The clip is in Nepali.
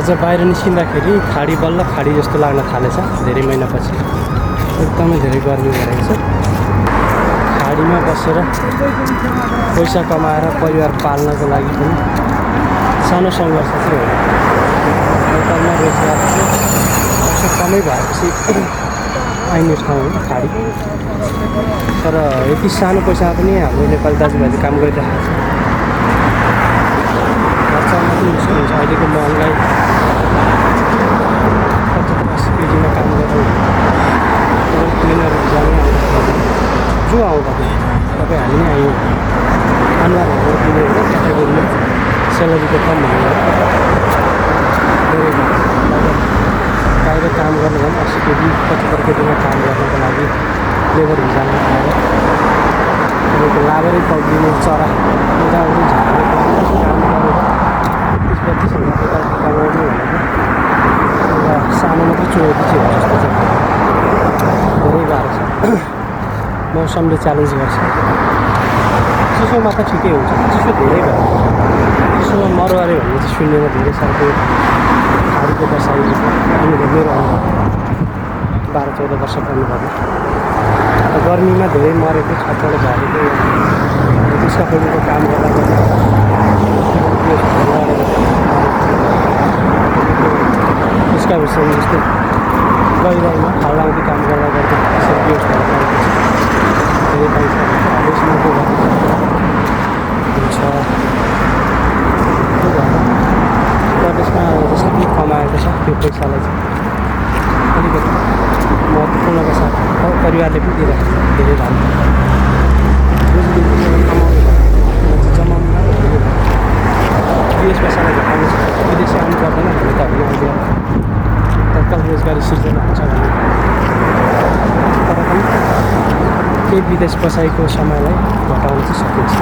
आज बाहिर निस्किँदाखेरि खाडी बल्ल खाडी जस्तो लाग्न थालेछ धेरै महिनापछि। एकदमै धेरै गर्मी भइरहेको छ। खाडीमा बसेर पैसा कमाएर परिवार पाल्नको लागि पनि सानो सङ्घर्ष चाहिँ हो। नेपालमा रोजगार अवसर कमै भएपछि आइने ठाउँ हो खाडी। तर यति सानो पैसामा पनि हाम्रो नेपाली दाजुभाइले काम गरिरहेको छ। खर्चमा पनि मुस्किल हुन्छ। अहिलेको महँगाइ 75-80 केजीमा काम गर्नु क्लिनरहरू जाने जो आउँदा तपाईँ हामी नै आयौँ अनुहारहरू दिने होइन क्याटेगोरीमा सेलेरीको कम हुने धेरै बाहिर काम गर्नु भने 80 केजी 75 केजीमा काम गर्नको लागि लेबरहरू जानु पाएर तपाईँको लाबरै पक्रिने चरा उदाउरी झार्ने काम गर्नु 30-32 हजार कमाउनु भनेको एउटा सानो मात्रै चुनौती चाहिँ हो जस्तो चाहिँ धेरै गाह्रो छ। मौसमले च्यालेन्ज गर्छ। चिसोमा त ठिकै हुन्छ, चिसो धेरै भयो। चिसोमा मरवारे भन्ने चाहिँ सुन्नेमा धेरै साह्रो खाडीको बसाइ हामीले मेरो अनुभव 12-14 वर्ष गर्नुपर्ने। गर्मीमा धेरै मरेको छतबाट झरेको त्यसका खोलीको काम गर्दा त्यसका विषयमा जस्तै गहिराइमा खाल्डाउँदै काम गर्दा गर्दा त्यसरी व्यवस्था धेरै पैसा यसमा हुन्छ। त्यो भएर प्रदेशमा जसरी कमाएको छ त्यो पैसालाई चाहिँ अलिकति महत्त्वपूर्णका साथ परिवारले पनि दिइरहेको छ। धेरै राम्रो कमाउनु जमाउनु विदेश पैसालाई घटाउनु छ। विदेशी आउनु पर्दैन भन्ने त होइन। अहिले तत्काल रोजगारी सिर्जना हुन्छ भन्ने तर पनि केही विदेश बसाइको समयलाई घटाउन चाहिँ सकिन्छ।